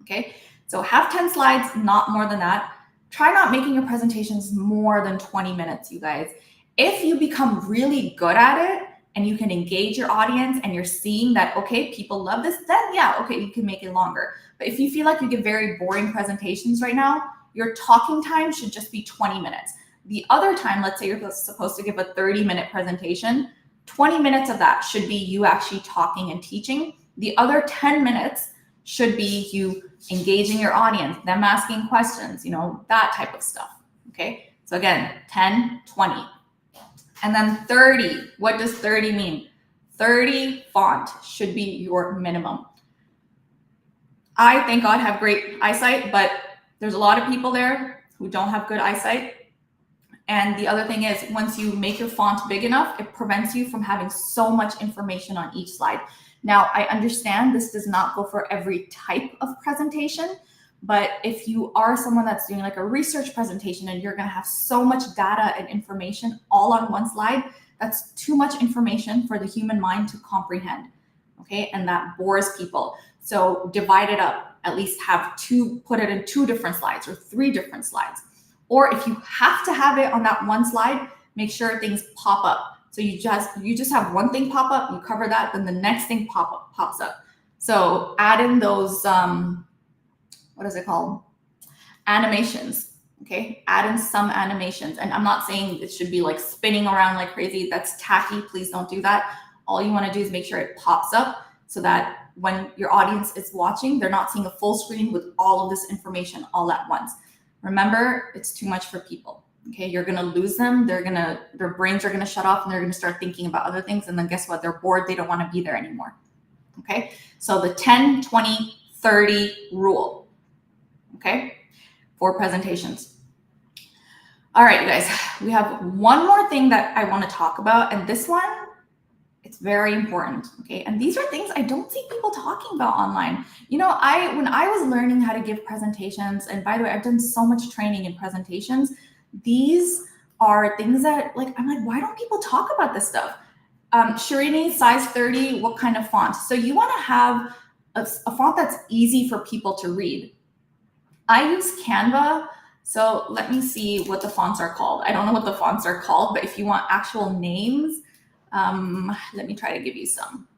okay? So have 10 slides, not more than that. Try not making your presentations more than 20 minutes, you guys. If you become really good at it and you can engage your audience and you're seeing that, okay, people love this, then yeah, okay, you can make it longer. But if you feel like you give very boring presentations right now, your talking time should just be 20 minutes. The other time, let's say you're supposed to give a 30-minute presentation, 20 minutes of that should be you actually talking and teaching. The other 10 minutes should be you engaging your audience, them asking questions, that type of stuff, okay? So again, 10, 20. And then 30, what does 30 mean? 30 font should be your minimum. I, thank God, have great eyesight, but there's a lot of people there who don't have good eyesight. And the other thing is, once you make your font big enough, it prevents you from having so much information on each slide. Now, I understand this does not go for every type of presentation, but if you are someone that's doing like a research presentation and you're going to have so much data and information all on one slide, that's too much information for the human mind to comprehend, okay? And that bores people. So divide it up, at least put it in 2 different slides or 3 different slides. Or if you have to have it on that one slide, make sure things pop up. So you just have one thing pop up, you cover that, then the next thing pops up. So add in those, what is it called? Animations, okay? Add in some animations. And I'm not saying it should be like spinning around like crazy. That's tacky, please don't do that. All you wanna do is make sure it pops up so that when your audience is watching, they're not seeing a full screen with all of this information all at once. Remember, it's too much for people. Okay, you're gonna lose them. Their brains are gonna shut off and they're gonna start thinking about other things. And then guess what? They're bored. They don't wanna be there anymore. Okay, so the 10, 20, 30 rule, okay, for presentations. All right, you guys, we have one more thing that I wanna talk about. And this one, it's very important, okay? And these are things I don't see people talking about online. When I was learning how to give presentations, and by the way, I've done so much training in presentations, these are things that I'm like, why don't people talk about this stuff? Shirini, size 30, what kind of font? So you wanna have a font that's easy for people to read. I use Canva, so let me see what the fonts are called. I don't know what the fonts are called, but if you want actual names, let me try to give you some.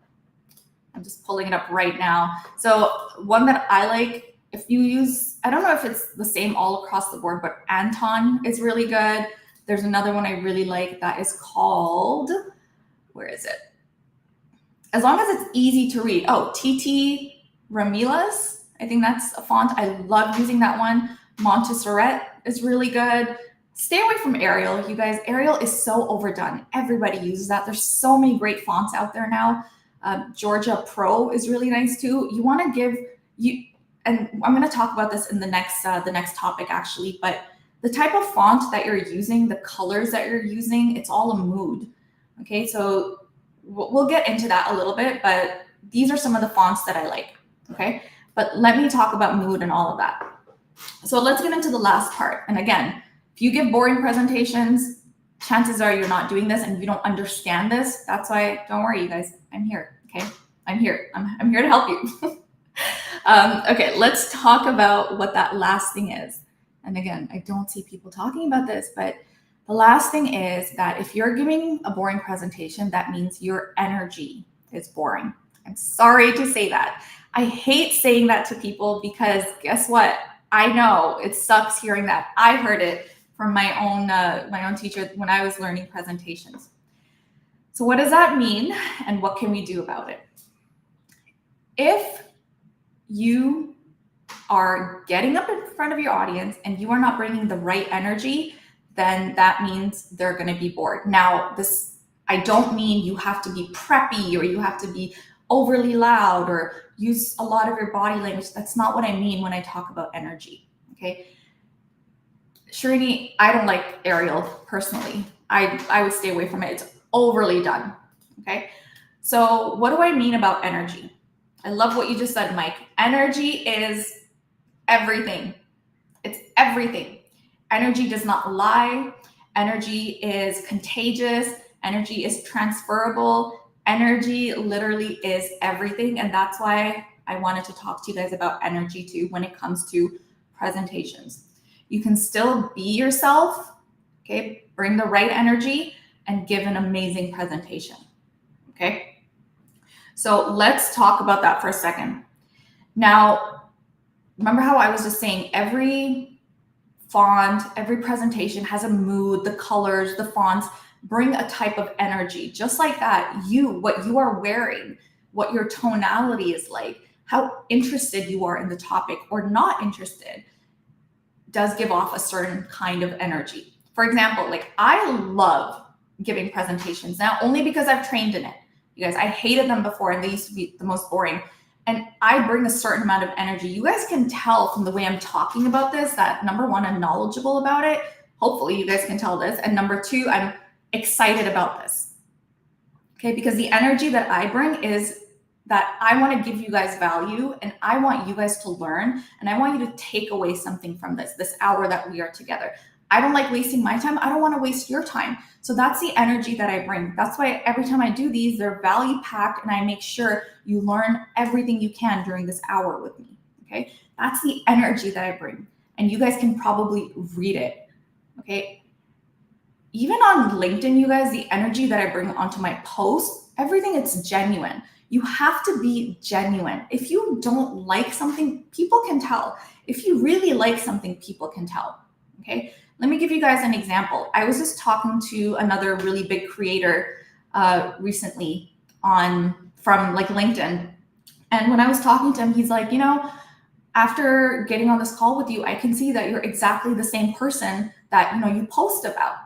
I'm just pulling it up right now. So one that I like, if you use, I don't know if it's the same all across the board, but Anton is really good. There's another one I really like that is called, where is it? As long as it's easy to read. Oh, TT Ramilas. I think that's a font. I love using that one. Montserrat is really good. Stay away from Arial, you guys. Arial is so overdone. Everybody uses that. There's so many great fonts out there now. Georgia Pro is really nice too. You want to give and I'm going to talk about this in the next topic actually. But the type of font that you're using, the colors that you're using, it's all a mood. Okay, so we'll get into that a little bit, but these are some of the fonts that I like. Okay, but let me talk about mood and all of that. So let's get into the last part. And again, if you give boring presentations, chances are you're not doing this and you don't understand this. That's why, don't worry, you guys, I'm here. Okay, I'm here. I'm here to help you. Okay, let's talk about what that last thing is. And again, I don't see people talking about this, but the last thing is that if you're giving a boring presentation, that means your energy is boring. I'm sorry to say that. I hate saying that to people because guess what? I know it sucks hearing that. I heard it from my own teacher when I was learning presentations. So what does that mean and what can we do about it? If you are getting up in front of your audience and you are not bringing the right energy, then that means they're going to be bored. Now, this, I don't mean you have to be preppy or you have to be overly loud or use a lot of your body language. That's not what I mean when I talk about energy. Okay. Shrini, I don't like Ariel personally. I would stay away from it. It's overly done. Okay. So what do I mean about energy? I love what you just said, Mike. Energy is everything. It's everything. Energy does not lie. Energy is contagious. Energy is transferable. Energy literally is everything. And that's why I wanted to talk to you guys about energy too when it comes to presentations. You can still be yourself, okay? Bring the right energy and give an amazing presentation, okay? So let's talk about that for a second. Now, remember how I was just saying every font, every presentation has a mood, the colors, the fonts bring a type of energy. Just like that, what you are wearing, what your tonality is like, how interested you are in the topic or not interested does give off a certain kind of energy. For example, like I love giving presentations now only because I've trained in it. You guys, I hated them before and they used to be the most boring. And I bring a certain amount of energy. You guys can tell from the way I'm talking about this that number one, I'm knowledgeable about it. Hopefully you guys can tell this. And number two, I'm excited about this. Okay, because the energy that I bring is that I want to give you guys value and I want you guys to learn and I want you to take away something from this hour that we are together. I don't like wasting my time. I don't want to waste your time. So that's the energy that I bring. That's why every time I do these, they're value packed and I make sure you learn everything you can during this hour with me. Okay, that's the energy that I bring. And you guys can probably read it. Okay. Even on LinkedIn, you guys, the energy that I bring onto my posts, everything it's genuine. You have to be genuine. If you don't like something, people can tell. If you really like something, people can tell. Okay. Let me give you guys an example. I was just talking to another really big creator recently from like LinkedIn. And when I was talking to him, he's like, you know, after getting on this call with you, I can see that you're exactly the same person that, you know, you post about.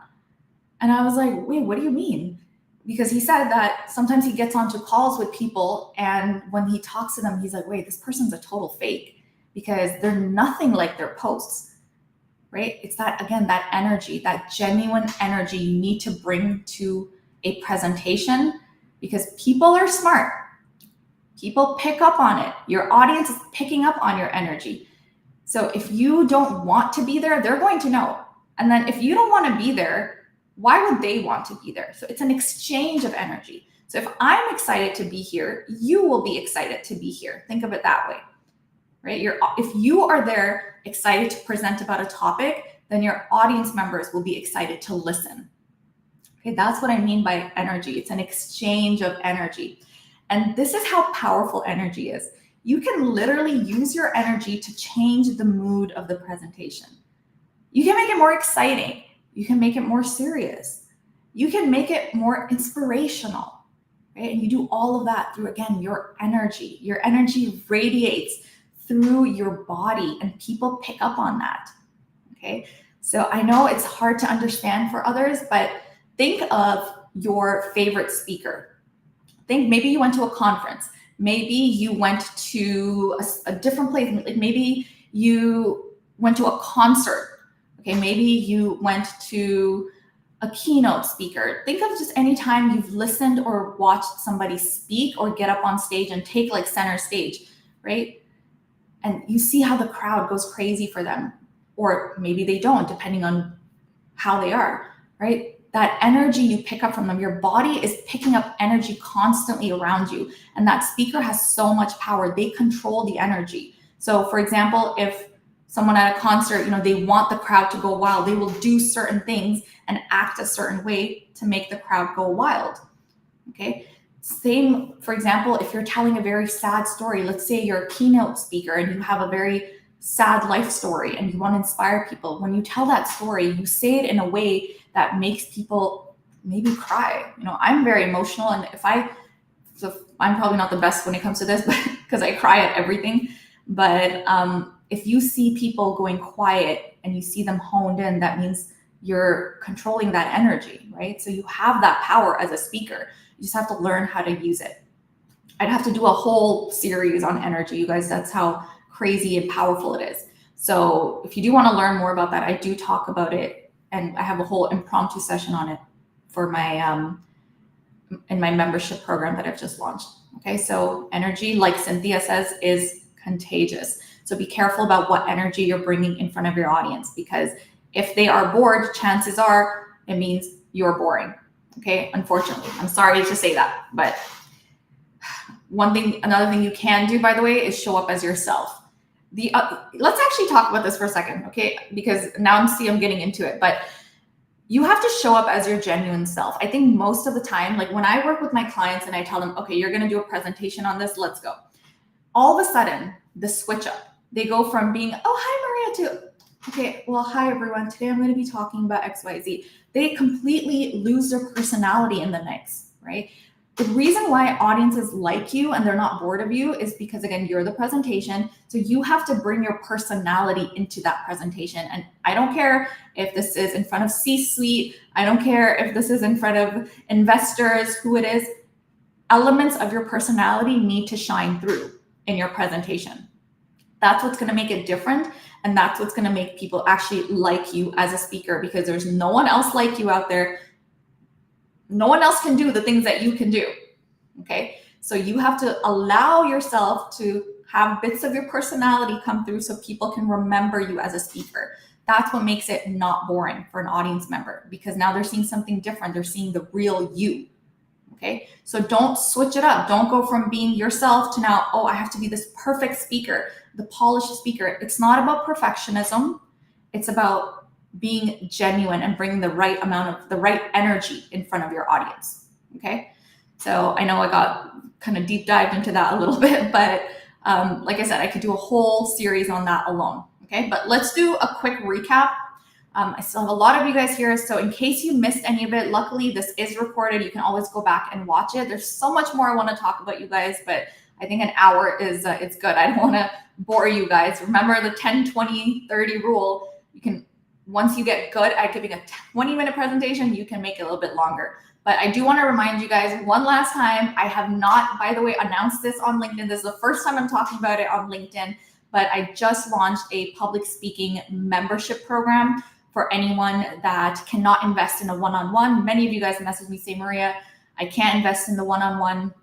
And I was like, wait, what do you mean? Because he said that sometimes he gets onto calls with people and when he talks to them, he's like, wait, this person's a total fake because they're nothing like their posts, right? It's that, again, that energy, that genuine energy you need to bring to a presentation because people are smart. People pick up on it. Your audience is picking up on your energy. So if you don't want to be there, they're going to know. And then if you don't want to be there, why would they want to be there? So it's an exchange of energy. So if I'm excited to be here, you will be excited to be here. Think of it that way, right? If you are there excited to present about a topic, then your audience members will be excited to listen. Okay, that's what I mean by energy. It's an exchange of energy. And this is how powerful energy is. You can literally use your energy to change the mood of the presentation. You can make it more exciting. You can make it more serious. You can make it more inspirational, right? And you do all of that through, again, your energy. Your energy radiates through your body and people pick up on that, okay? So I know it's hard to understand for others, but think of your favorite speaker. Think maybe you went to a conference. Maybe you went to a different place. Like maybe you went to a concert. Okay, maybe you went to a keynote speaker. Think of just any time you've listened or watched somebody speak or get up on stage and take like center stage, right? And you see how the crowd goes crazy for them, or maybe they don't, depending on how they are, right? That energy you pick up from them, your body is picking up energy constantly around you. And that speaker has so much power. They control the energy. So for example, if someone at a concert, they want the crowd to go wild, they will do certain things and act a certain way to make the crowd go wild, okay? Same, for example, if you're telling a very sad story, let's say you're a keynote speaker and you have a very sad life story and you want to inspire people. When you tell that story, you say it in a way that makes people maybe cry. I'm very emotional, and so I'm probably not the best when it comes to this, but because I cry at everything. But if you see people going quiet and you see them honed in, that means you're controlling that energy, right? So you have that power as a speaker. You just have to learn how to use it. I'd have to do a whole series on energy, you guys. That's how crazy and powerful it is. So if you do want to learn more about that, I do talk about it, and I have a whole impromptu session on it for my in my membership program that I've just launched. Okay, so energy, like Cynthia says, is contagious. So be careful about what energy you're bringing in front of your audience, because if they are bored, chances are it means you're boring. Okay, unfortunately, I'm sorry to say that, but another thing you can do, by the way, is show up as yourself. Let's actually talk about this for a second, okay? Because now I'm getting into it, but you have to show up as your genuine self. I think most of the time, like when I work with my clients and I tell them, okay, you're going to do a presentation on this, let's go. All of a sudden, the switch up. They go from being, oh, hi, Maria, to, okay, well, hi, everyone. Today I'm going to be talking about XYZ. They completely lose their personality in the mix, right? The reason why audiences like you and they're not bored of you is because, again, you're the presentation. So you have to bring your personality into that presentation. And I don't care if this is in front of C-suite. I don't care if this is in front of investors, who it is. Elements of your personality need to shine through in your presentation. That's what's going to make it different. And that's what's going to make people actually like you as a speaker, because there's no one else like you out there. No one else can do the things that you can do, okay? So you have to allow yourself to have bits of your personality come through so people can remember you as a speaker. That's what makes it not boring for an audience member, because now they're seeing something different. They're seeing the real you, okay? So don't switch it up. Don't go from being yourself to now, oh, I have to be this perfect speaker, the polished speaker. It's not about perfectionism. It's about being genuine and bringing the right energy in front of your audience, okay? So I know I got kind of deep dived into that a little bit, but like I said, I could do a whole series on that alone, okay? But let's do a quick recap. I still have a lot of you guys here, so in case you missed any of it, luckily this is recorded. You can always go back and watch it. There's so much more I want to talk about, you guys, but I think an hour is it's good. I don't want to bore you guys. Remember the 10, 20, 30 rule. You can, once you get good at giving a 20-minute presentation, you can make it a little bit longer. But I do want to remind you guys one last time, I have not, by the way, announced this on LinkedIn. This is the first time I'm talking about it on LinkedIn, but I just launched a public speaking membership program for anyone that cannot invest in a one-on-one. Many of you guys message me, say, Maria, I can't invest in the one-on-one,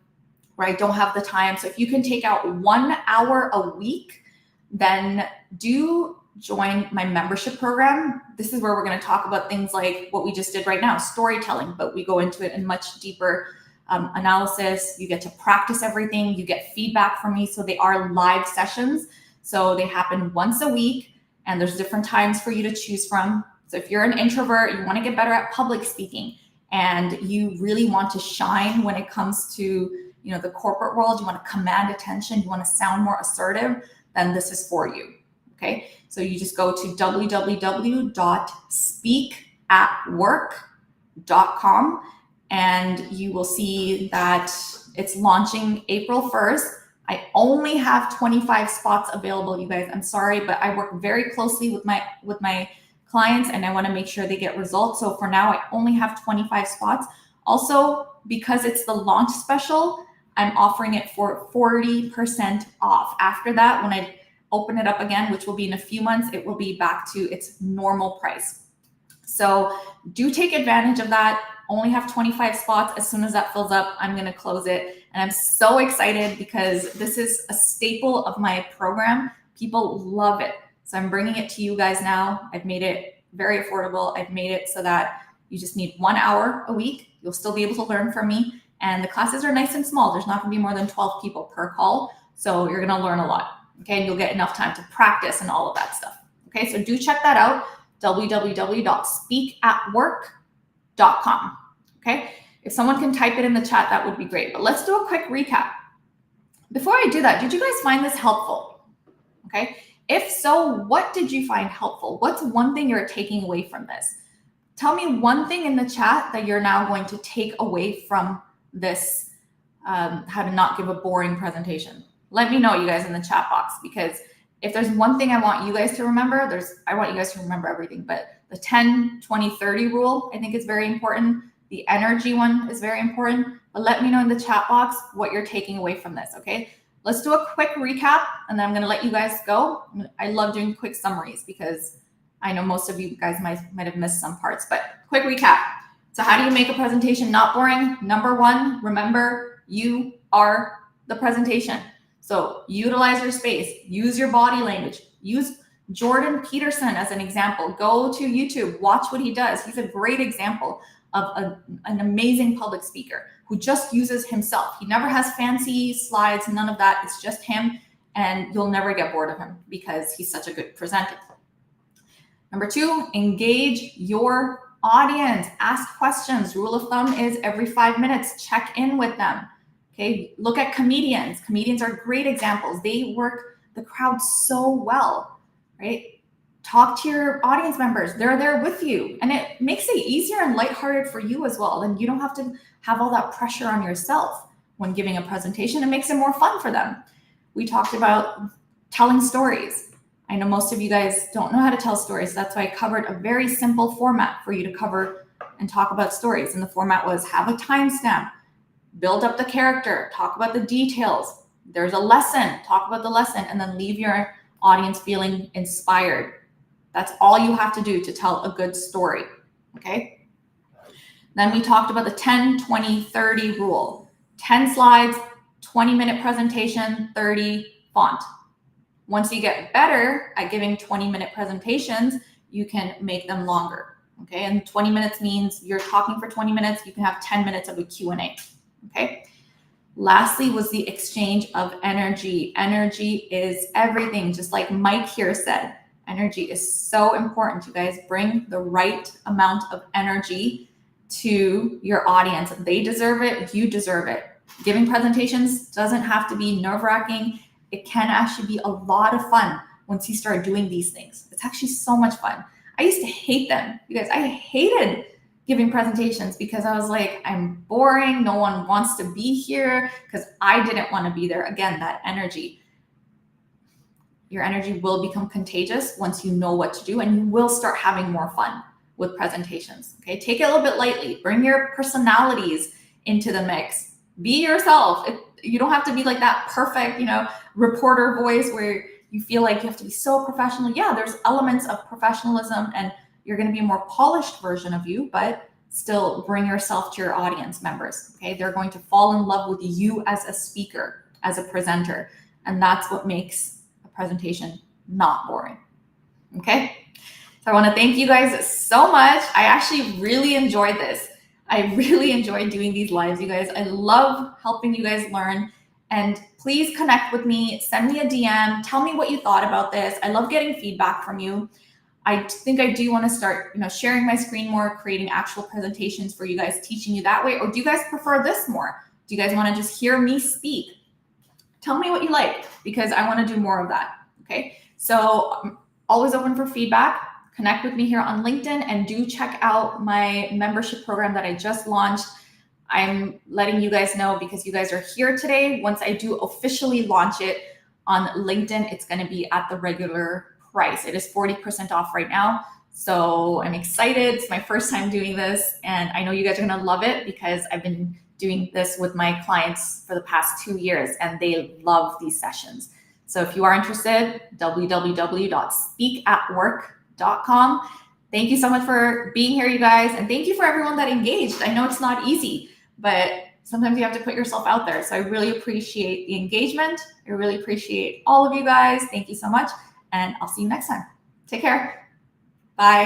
or I don't have the time. So if you can take out 1 hour a week, then do join my membership program. This is where we're going to talk about things like what we just did right now, storytelling, but we go into it in much deeper analysis. You get to practice everything. You get feedback from me. So they are live sessions. So they happen once a week, and there's different times for you to choose from. So if you're an introvert, you want to get better at public speaking, and you really want to shine when it comes to the corporate world, you want to command attention, you want to sound more assertive, then this is for you. Okay, so you just go to www.speakatwork.com and you will see that it's launching April 1st. I only have 25 spots available, you guys. I'm sorry, but I work very closely with my clients, and I want to make sure they get results. So for now, I only have 25 spots. Also, because it's the launch special, I'm offering it for 40% off. After that, when I open it up again, which will be in a few months, it will be back to its normal price. So do take advantage of that. Only have 25 spots. As soon as that fills up, I'm going to close it. And I'm so excited because this is a staple of my program. People love it. So I'm bringing it to you guys now. I've made it very affordable. I've made it so that you just need 1 hour a week. You'll still be able to learn from me. And the classes are nice and small. There's not going to be more than 12 people per call. So you're going to learn a lot. Okay. And you'll get enough time to practice and all of that stuff. Okay. So do check that out. www.speakatwork.com. Okay. If someone can type it in the chat, that would be great. But let's do a quick recap. Before I do that, did you guys find this helpful? Okay. If so, what did you find helpful? What's one thing you're taking away from this? Tell me one thing in the chat that you're now going to take away from this, how to not give a boring presentation. Let me know, you guys, in the chat box, because if there's one thing I want you guys to remember, I want you guys to remember everything, but the 10, 20, 30 rule, I think is very important. The energy one is very important, but let me know in the chat box what you're taking away from this, okay? Let's do a quick recap, and then I'm gonna let you guys go. I love doing quick summaries because I know most of you guys might have missed some parts, but quick recap. So how do you make a presentation not boring? Number one, remember, you are the presentation. So utilize your space, use your body language, use Jordan Peterson as an example. Go to YouTube, watch what he does. He's a great example of an amazing public speaker who just uses himself. He never has fancy slides, none of that. It's just him, and you'll never get bored of him because he's such a good presenter. Number two, engage your audience. Ask questions. Rule of thumb is every 5 minutes, check in with them. Okay, look at comedians. Comedians are great examples. They work the crowd so well, right? Talk to your audience members. They're there with you. And it makes it easier and lighthearted for you as well. And you don't have to have all that pressure on yourself when giving a presentation. It makes it more fun for them. We talked about telling stories. I know most of you guys don't know how to tell stories. That's why I covered a very simple format for you to cover and talk about stories. And the format was have a timestamp, build up the character, talk about the details. There's a lesson, talk about the lesson, and then leave your audience feeling inspired. That's all you have to do to tell a good story, okay? Then we talked about the 10, 20, 30 rule. 10 slides, 20-minute presentation, 30 font. Once you get better at giving 20-minute presentations, you can make them longer, okay? And 20 minutes means you're talking for 20 minutes, you can have 10 minutes of a Q&A, okay? Lastly was the exchange of energy. Energy is everything, just like Mike here said. Energy is so important. You guys bring the right amount of energy to your audience. They deserve it, you deserve it. Giving presentations doesn't have to be nerve-wracking. It can actually be a lot of fun once you start doing these things. It's actually so much fun. I used to hate them. You guys, I hated giving presentations because I was like, I'm boring. No one wants to be here because I didn't want to be there. Again, that energy. Your energy will become contagious once you know what to do, and you will start having more fun with presentations. Okay, take it a little bit lightly. Bring your personalities into the mix. Be yourself. You don't have to be like that perfect, reporter voice where you feel like you have to be so professional. Yeah, there's elements of professionalism, and you're going to be a more polished version of you, but still bring yourself to your audience members. Okay, they're going to fall in love with you as a speaker, as a presenter, and that's what makes presentation not boring. Okay, so I want to thank you guys so much. I actually really enjoyed this. I really enjoyed doing these lives, you guys. I love helping you guys learn, and please connect with me. Send me a DM. Tell me what you thought about this. I love getting feedback from you. I think I do want to start, sharing my screen more, creating actual presentations for you guys, teaching you that way. Or do you guys prefer this more? Do you guys want to just hear me speak? Tell me what you like, because I want to do more of that, okay? So I'm always open for feedback. Connect with me here on LinkedIn, and do check out my membership program that I just launched. I'm letting you guys know because you guys are here today. Once I do officially launch it on LinkedIn, it's going to be at the regular price. It is 40% off right now. So I'm excited. It's my first time doing this, and I know you guys are going to love it because I've been doing this with my clients for the past 2 years, and they love these sessions. So if you are interested, www.speakatwork.com. Thank you so much for being here, you guys. And thank you for everyone that engaged. I know it's not easy, but sometimes you have to put yourself out there. So I really appreciate the engagement. I really appreciate all of you guys. Thank you so much. And I'll see you next time. Take care. Bye.